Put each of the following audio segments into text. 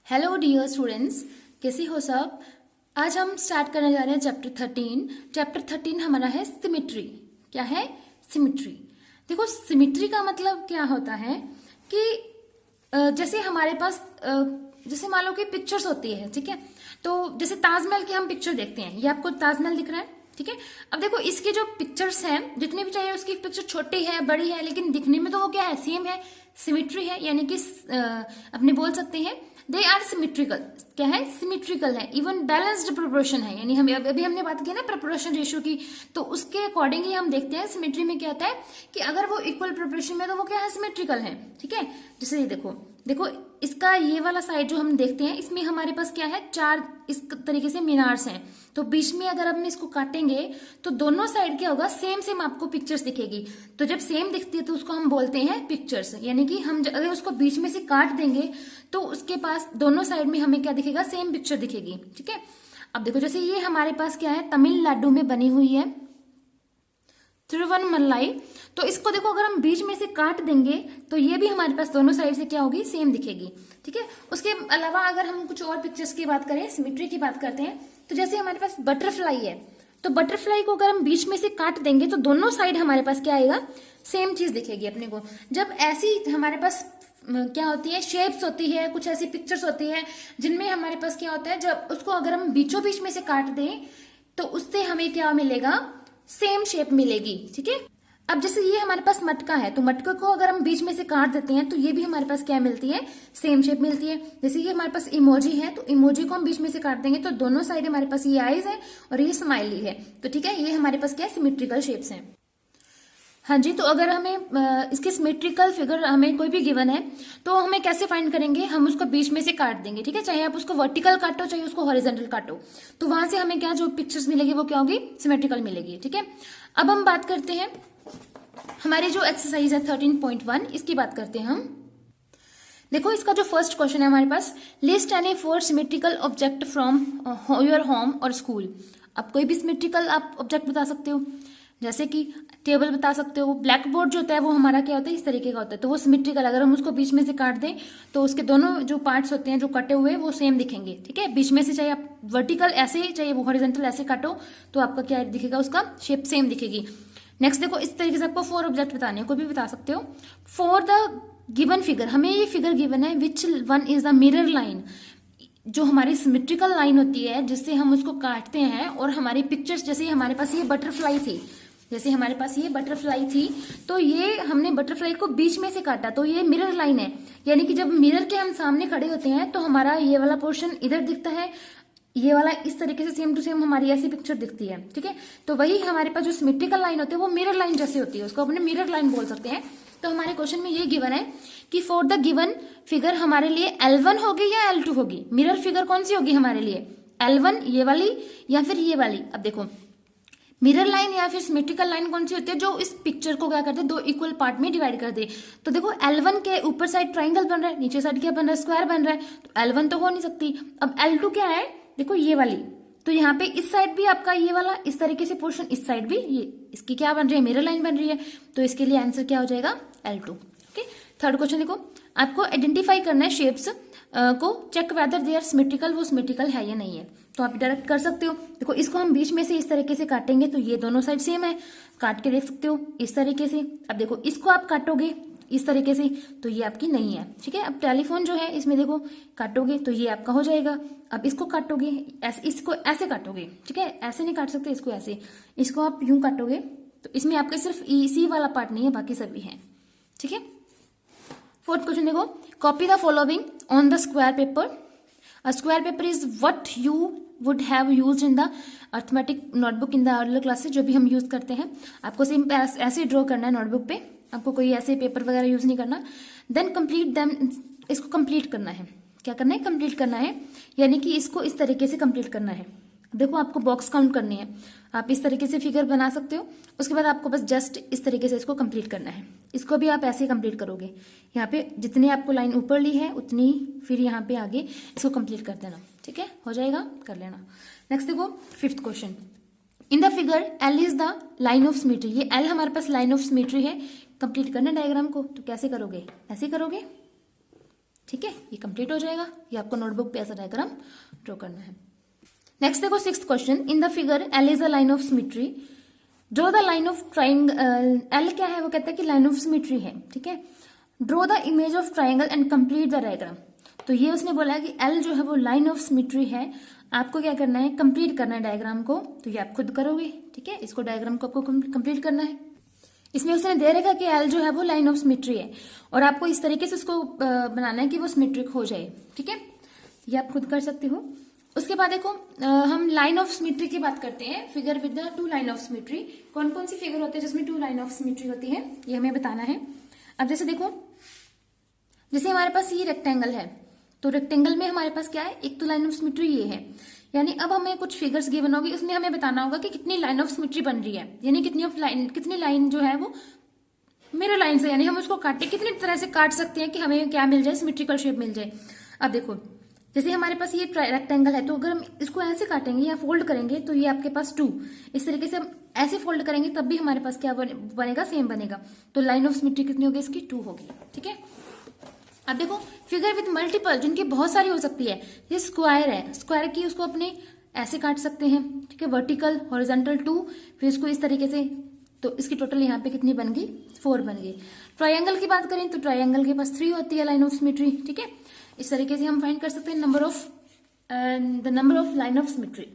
Hello dear students, कैसे हो सब। आज हम स्टार्ट करने जा रहे हैं चैप्टर 13 हमारा है सिमिट्री। क्या है? सिमिट्री। देखो, सिमिट्री का मतलब क्या होता है कि जैसे हमारे पास जैसे मान लो कि पिक्चर्स होती है, ठीक है। तो जैसे ताजमहल की हम पिक्चर देखते हैं, ये आपको ताजमहल दिख रहा है, ठीक है। अब देखो, इसके जो पिक्चर्स हैं, जितने भी चाहिए उसकी पिक्चर छोटी है बड़ी है, लेकिन दिखने में तो वो क्या है, सेम है, सिमिट्री है। यानी कि अपने बोल सकते हैं दे आर सिमिट्रिकल। क्या है? सिमिट्रिकल है। इवन बैलेंस्ड प्रोपोर्शन है, यानी हम अभी हमने बात की ना प्रोपोर्शन रेशियो की, तो उसके अकॉर्डिंग ही हम देखते हैं सिमिट्री में क्या होता है कि अगर वो इक्वल प्रोपोर्शन में तो वो क्या है, सिमेट्रिकल है, ठीक है। जैसे ये देखो देखो, इसका ये वाला साइड जो हम देखते हैं, इसमें हमारे पास क्या है, चार इस तरीके से मीनार्स हैं। तो बीच में अगर हम इसको काटेंगे तो दोनों साइड क्या होगा, सेम सेम आपको पिक्चर्स दिखेगी। तो जब सेम दिखती है तो उसको हम बोलते हैं पिक्चर्स। यानी कि हम अगर उसको बीच में से काट देंगे तो उसके पास दोनों साइड में हमें क्या दिखेगा, सेम पिक्चर दिखेगी, ठीक है। अब देखो, जैसे ये हमारे पास क्या है, तमिलनाडु में बनी हुई है तिरुवन्नमलाई। तो इसको देखो, अगर हम बीच में से काट देंगे तो ये भी हमारे पास दोनों साइड से क्या होगी, सेम दिखेगी, ठीक है। उसके अलावा अगर हम कुछ और पिक्चर्स की बात करें, सिमिट्री की बात करते हैं, तो जैसे हमारे पास बटरफ्लाई है, तो बटरफ्लाई को अगर हम बीच में से काट देंगे तो दोनों साइड हमारे पास क्या आएगा, सेम चीज दिखेगी अपने को। जब ऐसी हमारे पास क्या होती है, शेप्स होती है, कुछ ऐसी पिक्चर्स होती है जिनमें हमारे पास क्या होता है, जब उसको अगर हम बीचों बीच में से काट दें तो उससे हमें क्या मिलेगा, सेम शेप मिलेगी, ठीक है। अब जैसे ये हमारे पास मटका है, तो मटके को अगर हम बीच में से काट देते हैं तो ये भी हमारे पास क्या मिलती है, सेम शेप मिलती है। जैसे ये हमारे पास इमोजी है, तो इमोजी को हम बीच में से काट देंगे तो दोनों साइड हमारे पास ये आईज है और ये स्माइली है, तो ठीक है, ये हमारे पास क्या है, सिमेट्रिकल शेप्स हैं। हाँ जी, तो अगर हमें इसके सिमेट्रिकल फिगर हमें कोई भी गिवन है तो हमें कैसे फाइंड करेंगे, हम उसको बीच में से काट देंगे, ठीक है। चाहे आप उसको वर्टिकल काटो चाहे उसको हॉरिजॉन्टल काटो, तो वहां से हमें क्या जो पिक्चर्स मिलेगी वो क्या होगी, सिमेट्रिकल मिलेगी, ठीक है। अब हम बात करते हैं हमारी जो एक्सरसाइज है 13.1, इसकी बात करते हैं हम। देखो, इसका जो फर्स्ट क्वेश्चन है हमारे पास, list any 4 symmetrical object from your home और स्कूल। अब कोई भी सिमेट्रिकल आप ऑब्जेक्ट बता सकते हो, जैसे कि टेबल बता सकते हो, ब्लैक बोर्ड जो होता है वो हमारा क्या होता है, इस तरीके का होता है, तो वो सिमेट्रिकल। अगर हम उसको बीच में से काट दें तो उसके दोनों जो पार्ट्स होते हैं जो कटे हुए वो सेम दिखेंगे, ठीक है। बीच में से चाहे आप वर्टिकल ऐसे चाहे वो हॉरिजॉन्टल ऐसे काटो तो आपका क्या दिखेगा, उसका शेप सेम दिखेगी। नेक्स्ट देखो, इस तरीके से आपको 4 ऑब्जेक्ट बताने हैं, कोई भी बता सकते हो। फॉर द गिवन फिगर, हमें ये फिगर गिवन है, which one is the mirror line, जो हमारी सिमेट्रिकल लाइन होती है जिससे हम उसको काटते हैं और हमारी पिक्चर्स, जैसे हमारे पास ये बटरफ्लाई थी, जैसे हमारे पास ये बटरफ्लाई थी, तो ये हमने बटरफ्लाई को बीच में से काटा, तो ये मिरर लाइन है। यानी कि जब मिरर के हम सामने खड़े होते हैं तो हमारा ये वाला पोर्शन इधर दिखता है, ये वाला इस तरीके से सेम टू सेम हमारी ऐसी पिक्चर दिखती है, ठीक है। तो वही हमारे पास जो सिमेट्रिकल लाइन होती है वो मिरर लाइन जैसे होती है, उसको अपने मिरर लाइन बोल सकते हैं। तो हमारे क्वेश्चन में ये गिवन है कि फॉर द गिवन फिगर हमारे लिए L1 होगी या L2 होगी, मिरर फिगर कौन सी होगी हमारे लिए, L1 ये वाली या फिर ये वाली। अब देखो, मिरर लाइन या फिर सिमेट्रिकल लाइन कौन सी होती है, जो इस पिक्चर को क्या करते हैं, दो इक्वल पार्ट में डिवाइड कर दे। तो देखो, L1 के ऊपर साइड ट्राइंगल बन रहा है, नीचे साइड क्या बन रहा है, स्क्वायर बन रहा है, तो L1 तो हो नहीं सकती। अब L2 क्या है, देखो ये वाली, तो यहाँ पे इस साइड भी आपका ये वाला इस तरीके से पोर्शन, इस साइड भी ये इसकी क्या बन रही है, मिरर लाइन बन रही है, तो इसके लिए आंसर क्या हो जाएगा, L2। ओके, थर्ड क्वेश्चन देखो, आपको आइडेंटिफाई करना है शेप्स को, check whether they are symmetrical, वो सिमेट्रिकल है या नहीं है। तो आप डायरेक्ट कर सकते हो। देखो, इसको हम बीच में से इस तरीके से काटेंगे तो ये दोनों साइड सेम है, काट के देख सकते हो इस तरीके से। अब देखो, इसको आप काटोगे इस तरीके से तो ये आपकी नहीं है, ठीक है। अब टेलीफोन जो है इसमें देखो, काटोगे तो ये आपका हो जाएगा। अब इसको काटोगे ऐसे, इसको ऐसे काटोगे, ठीक है, ऐसे नहीं काट सकते, इसको ऐसे, इसको आप यूं काटोगे तो इसमें आपके सिर्फ इसी वाला पार्ट नहीं है, बाकी सभी है, ठीक है। फोर्थ क्वेश्चन देखो, copy the following on the square paper. A square paper is what you would have used in the arithmetic notebook in the earlier classes, जो भी हम यूज करते हैं। आपको सेम ऐसे ड्रॉ करना है नोटबुक पे, आपको कोई ऐसे पेपर वगैरह यूज नहीं करना। देन कंप्लीट देम, इसको कंप्लीट करना है, क्या करना है, कंप्लीट करना है, यानी कि इसको इस तरीके से कंप्लीट करना है। देखो, आपको बॉक्स काउंट करनी है, आप इस तरीके से फिगर बना सकते हो, उसके बाद आपको बस जस्ट इस तरीके से इसको कंप्लीट करना है। इसको भी आप ऐसे ही कंप्लीट करोगे, यहाँ पे जितनी आपको लाइन ऊपर ली है उतनी फिर यहाँ पे आगे इसको कंप्लीट कर देना, ठीक है, हो जाएगा, कर लेना। नेक्स्ट देखो, fifth question, in the figure L is the line of symmetry, ये L हमारे पास लाइन ऑफ सिमेट्री है। कंप्लीट करना डायग्राम को, तो कैसे करोगे, ऐसे करोगे, ठीक है, ये कंप्लीट हो जाएगा। ये आपको नोटबुक पे ऐसा डायग्राम ड्रॉ करना है। नेक्स्ट देखो 6th question, in the figure L is a line of symmetry, draw the line of triangle. L क्या है, वो कहता है कि लाइन ऑफ सिमेट्री है, ठीक है। Draw the image of triangle and complete the diagram. तो ये उसने बोला है कि एल जो है वो लाइन ऑफ सिमेट्री है, आपको क्या करना है, कंप्लीट करना है डायग्राम को। तो ये आप खुद करोगे, ठीक है, इसको डायग्राम को आपको कंप्लीट करना है। इसमें उसने दे रखा कि एल जो है वो लाइन ऑफ सिमेट्री है और आपको इस तरीके से उसको बनाना है कि वो सिमेट्रिक हो जाए, ठीक है। ये आप खुद कर सकते हो। उसके बाद देखो हम लाइन ऑफ सिमेट्री की बात करते हैं, figure with the two line of symmetry. कौन कौन सी फिगर होते हैं जिसमें टू लाइन ऑफ सिमेट्री होती है, ये हमें बताना है। अब जैसे देखो, जैसे हमारे पास ये रेक्टेंगल है, तो रेक्टेंगल में हमारे पास क्या है, एक तो लाइन ऑफ सिमेट्री ये है, यानी अब हमें कुछ फिगर्स गिवन होगी, उसमें हमें बताना होगा कि कितनी लाइन ऑफ सिमेट्री बन रही है, यानी कितनी लाइन जो है वो मिरर लाइन से, यानी हम उसको काटे कितनी तरह से काट सकते हैं कि हमें क्या मिल जाए, सिमेट्रिकल शेप मिल जाए। अब देखो, जैसे हमारे पास ये रेक्टेंगल है, तो अगर हम इसको ऐसे काटेंगे या फोल्ड करेंगे तो ये आपके पास 2, इस तरीके से हम ऐसे फोल्ड करेंगे तब भी हमारे पास क्या बनेगा, सेम बनेगा। तो लाइन ऑफ सिमेट्री कितनी होगी इसकी, 2 होगी, ठीक है। अब देखो फिगर विद मल्टीपल, जिनकी बहुत सारी हो सकती है, ये स्क्वायर है, स्क्वायर की उसको अपने ऐसे काट सकते हैं, ठीक है, वर्टिकल हॉरिजॉन्टल 2, फिर इसको इस तरीके से, तो इसकी टोटल यहाँ पे कितनी बन गई, 4 बन गई। ट्रायंगल की बात करें तो ट्रायंगल के पास 3 होती है लाइन ऑफ सिमेट्री, ठीक है। इस तरीके से हम फाइंड कर सकते हैं the number of line of symmetry.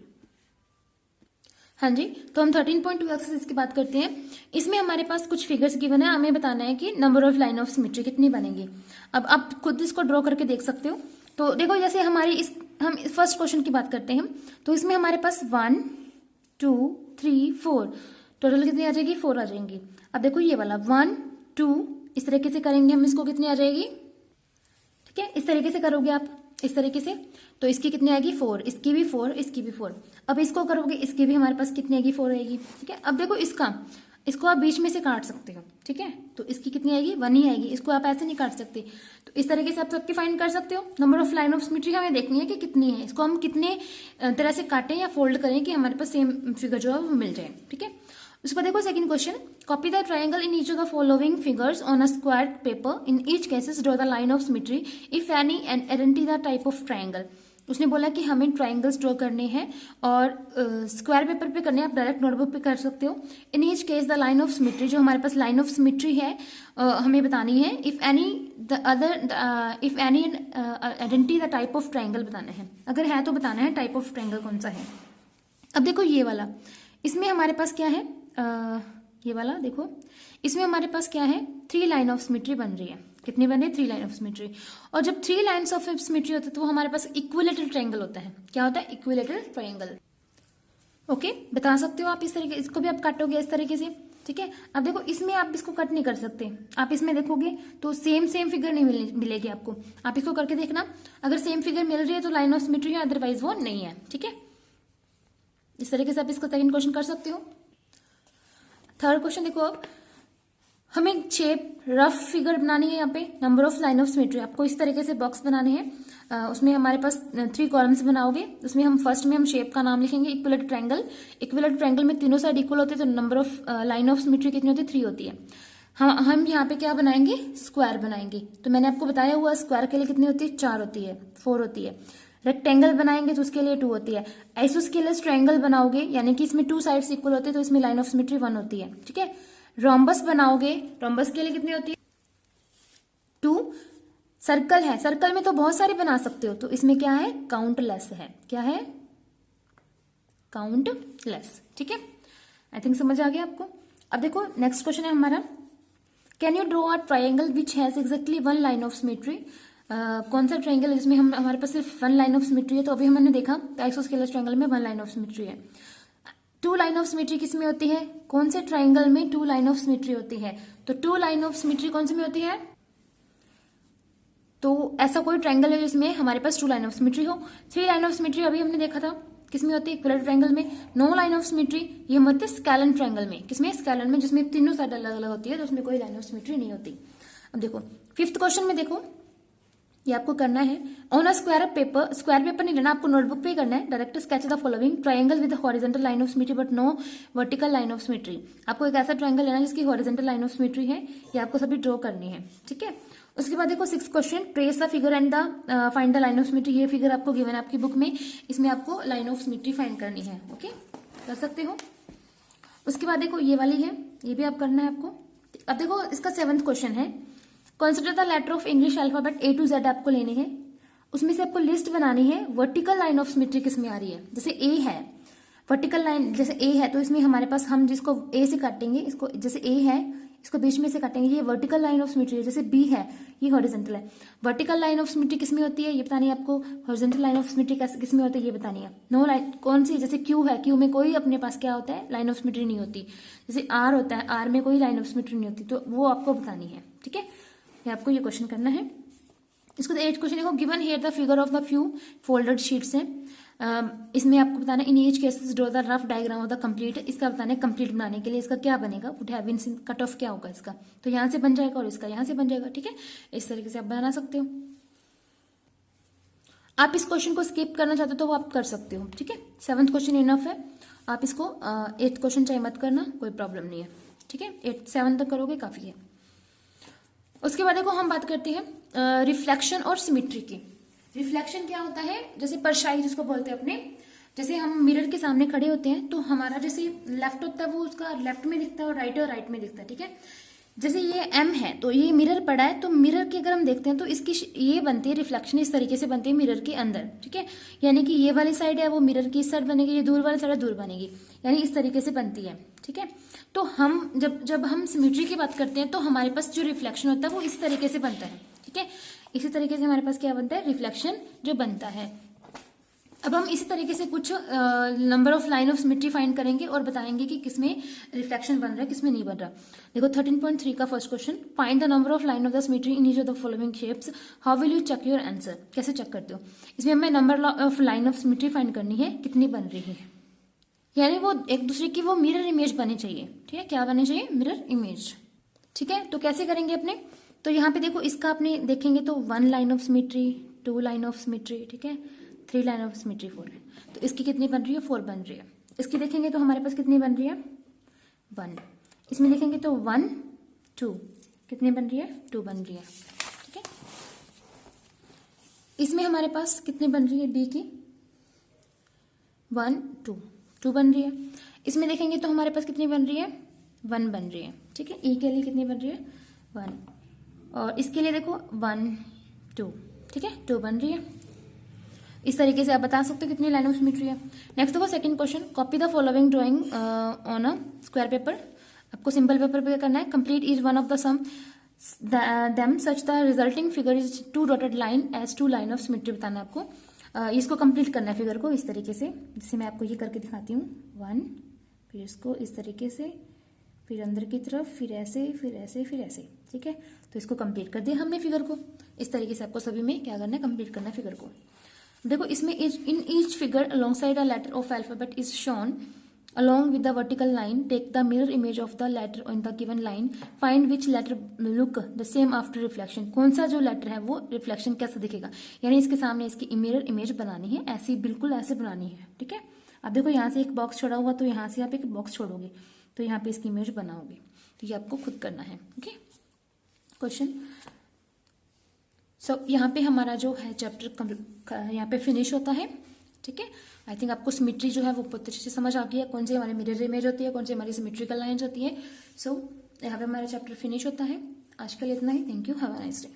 हाँ जी, तो हम 13.2 एक्सरसाइज की बात करते हैं। इसमें हमारे पास कुछ फिगर्स गिवन है, हमें बताना है कि number of line of symmetry कितनी बनेगी। अब आप खुद इसको ड्रॉ करके देख सकते हो। तो देखो, जैसे हम फर्स्ट क्वेश्चन की बात करते हैं, तो इसमें हमारे पास 1 2 3 4 टोटल कितनी आ जाएगी, 4 आ जाएंगी। अब देखो ये वाला 1 2 इस तरीके से करेंगे हम, इसको कितनी आ जाएगी, ठीक है, इस तरीके से करोगे आप, इस तरीके से, तो इसकी कितनी आएगी, 4, इसकी भी 4, इसकी भी 4। अब इसको करोगे, इसकी भी हमारे पास कितनी आएगी, 4 आएगी, ठीक है। अब देखो इसको आप बीच में से काट सकते हो, ठीक है, तो इसकी कितनी आएगी, 1 ही आएगी, इसको आप ऐसे नहीं काट सकते। तो इस तरीके से आप सबकी फाइंड कर सकते हो। Number of line of symmetry हमें देखनी है कि कितनी है, इसको हम कितने तरह से काटें या फोल्ड करें कि हमारे पास सेम फिगर जो है वो मिल जाए, ठीक है। उसके बाद देखो second question, copy the triangle in each of the following figures on a square paper, in each cases draw the line of symmetry if any and identify the type of triangle. उसने बोला कि हमें triangles draw करने हैं और square paper पे करने हैं, आप डायरेक्ट नोटबुक पे कर सकते हो। In each case the line of symmetry, जो हमारे पास लाइन ऑफ सिमेट्री है हमें बतानी है। If any identity the type of triangle बताना है, अगर है तो बताना है टाइप ऑफ ट्रायंगल कौन सा है। अब देखो ये वाला, इसमें हमारे पास क्या है, ये वाला देखो, इसमें हमारे पास क्या है, 3 लाइन ऑफ सिमेट्री बन रही है। कितनी बन रही है, 3 लाइन ऑफ सिमेट्री। और जब 3 लाइन्स ऑफ सिमेट्री होते हैं तो वो हमारे पास इक्विलेटरल ट्रायंगल होता है। क्या होता है, इक्विलेटरल ट्रायंगल। ओके, बता सकते हो आप इस तरीके, इसको भी आप काटोगे इस तरीके से, ठीक है। अब देखो इसमें आप इसको कट नहीं कर सकते, आप इसमें देखोगे तो सेम फिगर नहीं मिलेगी आपको। आप इसको करके देखना, अगर सेम फिगर मिल रही है तो लाइन ऑफ सिमेट्री है, अदरवाइज वो नहीं है, ठीक है। इस तरीके से आप इसका सेकंड क्वेश्चन कर सकते हो। थर्ड क्वेश्चन देखो, अब हमें शेप रफ फिगर बनानी है। यहाँ पे number of line of symmetry, आपको इस तरीके से बॉक्स बनाने हैं। उसमें हमारे पास 3 कॉलम्स बनाओगे। उसमें हम फर्स्ट में हम शेप का नाम लिखेंगे, इक्विलेटरल ट्रायंगल। इक्विलेटरल ट्रायंगल में तीनों साइड इक्वल होते हैं, तो number of line of symmetry कितनी होती है, 3 होती है। हम यहाँ पे क्या बनाएंगे, स्क्वायर बनाएंगे। तो मैंने आपको बताया हुआ स्क्वायर के लिए कितनी होती है, 4 होती है, 4 होती है। रेक्टेंगल बनाएंगे तो उसके लिए 2 होती है। आइसोस्केलस ट्रायंगल बनाओगे, यानी कि इसमें 2 साइड्स इक्वल होते हैं, तो इसमें लाइन ऑफ सिमेट्री 1 होती है, ठीक है। रोम्बस बनाओगे, रोम्बस के लिए कितनी होती है, 2। सर्कल है, सर्कल में तो बहुत सारे बना सकते हो, तो इसमें क्या है, काउंटलेस है। क्या है, काउंटलेस, ठीक है। आई थिंक समझ आ गया आपको। अब देखो नेक्स्ट क्वेश्चन है हमारा, can you draw a triangle which has exactly 1 line of symmetry. कौन सा ट्रायंगल है जिसमें हमारे पास सिर्फ 1 लाइन ऑफ सिमेट्री है। तो अभी हमने देखा आइसोस्केलस ट्रायंगल में 1 लाइन ऑफ सिमेट्री है। 2 लाइन ऑफ सिमेट्री किस में होती है, कौन से ट्रायंगल में 2 लाइन ऑफ सिमेट्री होती है। तो 2 लाइन ऑफ सिमेट्री कौन से में होती है, तो ऐसा कोई ट्रायंगल है जिसमें हमारे पास 2 लाइन ऑफ सिमेट्री हो। 3 लाइन ऑफ सिमेट्री अभी हमने देखा था किसमें होती है, इक्विलेटरल ट्रायंगल में। 9 लाइन ऑफ सिमेट्री ये हम होते हैं स्केलन ट्रायंगल में। किसमें, स्केलन में, जिसमें तीनों साइड अलग अलग होती है, तो उसमें कोई लाइन ऑफ सिमेट्री नहीं होती। अब देखो 5th क्वेश्चन में देखो, ये आपको करना है on a square paper. Square paper नहीं लेना, आपको नोटबुक पे ही करना है। Direct sketch the following triangle with horizontal line of symmetry but no vertical line of symmetry. आपको एक ऐसा ट्रायंगल लेना है जिसकी हॉरिजॉन्टल लाइन ऑफ सिमेट्री है, ये आपको सभी ड्रॉ करनी है, ठीक है। उसके बाद देखो 6th question, trace the figure and the find the line of symmetry. ये फिगर आपको गिवन है आपकी बुक में, इसमें आपको लाइन ऑफ सिमेट्री फाइंड करनी है। ओके, कर सकते हो। उसके बाद देखो ये वाली है, ये भी आप करना है आपको। अब देखो इसका 7th क्वेश्चन है, consider the letter of English alphabet A to Z आपको लेने हैं। उसमें से आपको लिस्ट बनानी है वर्टिकल लाइन ऑफ सिमेट्री किस में आ रही है। जैसे ए है, वर्टिकल लाइन जैसे ए है तो इसमें हमारे पास हम जिसको ए से काटेंगे, इसको जैसे ए है इसको बीच में से काटेंगे, ये वर्टिकल लाइन ऑफ सिमेट्री है। जैसे बी है ये हॉरिजॉन्टल है। वर्टिकल लाइन ऑफ सिमेट्री किस में होती है ये बतानी है आपको, हॉरिजॉन्टल लाइन ऑफ सिमेट्री किस में होती है ये बतानी है। नो लाइन कौन सी, जैसे क्यू है, क्यू में कोई अपने पास क्या होता है, लाइन ऑफ सिमेट्री नहीं होती। जैसे आर होता है, आर में कोई लाइन ऑफ सिमेट्री नहीं होती, तो वो आपको बतानी है। ठीक है, ये आपको ये क्वेश्चन करना है। इसको 8th क्वेश्चन देखो, given here the figure of the few folded sheets है। इसमें आपको बताना है in each cases draw the rough diagram of the complete. इसका बताना है कंप्लीट बनाने के लिए इसका क्या बनेगा, would have been cut off क्या होगा इसका, तो यहां से बन जाएगा और इसका यहां से बन जाएगा। ठीक है, इस तरीके से आप बना सकते हो। आप इस क्वेश्चन को स्किप करना चाहते हो तो वो आप कर सकते हो। ठीक है, 7th क्वेश्चन इनफ है, आप इसको 8th क्वेश्चन चाहे मत करना, कोई प्रॉब्लम नहीं है। ठीक है, 7 तक करोगे काफी है। उसके बाद देखो हम बात करते हैं रिफ्लेक्शन और सिमेट्री की। रिफ्लेक्शन क्या होता है, जैसे परछाई जिसको बोलते हैं अपने, जैसे हम मिरर के सामने खड़े होते हैं तो हमारा जैसे लेफ्ट होता है वो उसका लेफ्ट में दिखता है और राइट में दिखता है। ठीक है, जैसे ये एम है तो ये मिरर पड़ा है, तो मिरर के अगर हम देखते हैं तो इसकी ये बनती है रिफ्लेक्शन, इस तरीके से बनती है मिरर के अंदर। ठीक है, यानी कि ये वाली साइड है वो मिरर की इस साइड बनेगी, ये दूर वाली साइड दूर बनेगी, यानी इस तरीके से बनती है। ठीक है, तो हम जब हम सिमेट्री की बात करते हैं तो हमारे पास जो रिफ्लेक्शन होता है वो इस तरीके से बनता है। ठीक है, इसी तरीके से हमारे पास क्या बनता है, रिफ्लेक्शन जो बनता है। अब हम इसी तरीके से कुछ number of line of symmetry find करेंगे और बताएंगे कि किसमें रिफ्लेक्शन बन रहा है किसमें नहीं बन रहा। देखो 13.3 का first question, find the number of line of the symmetry in each of the following shapes, how will you check your answer. कैसे चेक करते हो, इसमें हमें number of line of symmetry find करनी है, कितनी बन रही है, यानी वो एक दूसरे की वो मिरर इमेज बनी चाहिए। ठीक है, क्या बनी चाहिए, मिरर इमेज। ठीक है, तो कैसे करेंगे अपने, तो यहाँ पे देखो इसका आपने देखेंगे तो 1 line of symmetry, 2 line of symmetry, ठीक है, 3 लाइन ऑफ सिमेट्री 4 है, तो इसकी कितनी बन रही है, 4 बन रही है। इसकी देखेंगे तो हमारे पास कितनी बन रही है, 1। इसमें देखेंगे तो 1 2, कितनी बन रही है, 2 बन रही है। ठीक है, इसमें हमारे पास कितनी बन रही है, डी की 1 2 बन रही है। इसमें देखेंगे तो हमारे पास कितनी बन रही है, 1 बन रही है। ठीक है, ई के लिए कितनी बन रही है, 1, और इसके लिए देखो 1 2, ठीक है, 2 बन रही है। इस तरीके से आप बता सकते हो कितनी लाइन ऑफ सिमेट्री है। नेक्स्ट देखो second question, copy the following drawing on a square paper. आपको सिंपल पेपर पे करना है, complete is one of the some them such the resulting figure is 2 dotted line as 2 line of symmetry बताना है आपको। इसको complete करना है फिगर को इस तरीके से, जैसे मैं आपको ये करके दिखाती हूँ, 1, फिर इसको इस तरीके से, फिर अंदर की तरफ, फिर ऐसे फिर ऐसे फिर ऐसे। ठीक है, तो इसको कंप्लीट कर दिया हमने फिगर को। इस तरीके से आपको सभी में क्या करना है, कंप्लीट करना है फिगर को। देखो इसमें in each figure alongside a letter of alphabet is shown along with the vertical line. Take the mirror image of the letter on the given line. Find which letter look the same after reflection. कौन सा जो letter है वो reflection कैसा दिखेगा, यानी इसके सामने इसकी मिरर इमेज बनानी है, ऐसी बिल्कुल ऐसे बनानी है। ठीक है, अब देखो यहाँ से एक बॉक्स छोड़ा हुआ, तो यहाँ से आप एक बॉक्स छोड़ोगे तो यहाँ पे इसकी इमेज बनाओगे, तो ये आपको खुद करना है। ओके, क्वेश्चन सो यहाँ पे हमारा जो है चैप्टर यहाँ पे फिनिश होता है। ठीक है, आई थिंक आपको सिमेट्री जो है वो बहुत अच्छे से समझ आ गई है, कौन सी हमारी मिरर इमेज होती है, कौन सी हमारी सिमेट्रिकल लाइंस होती है। सो यहाँ पे हमारा चैप्टर फिनिश होता है। आज के लिए इतना ही, thank you, have a nice day.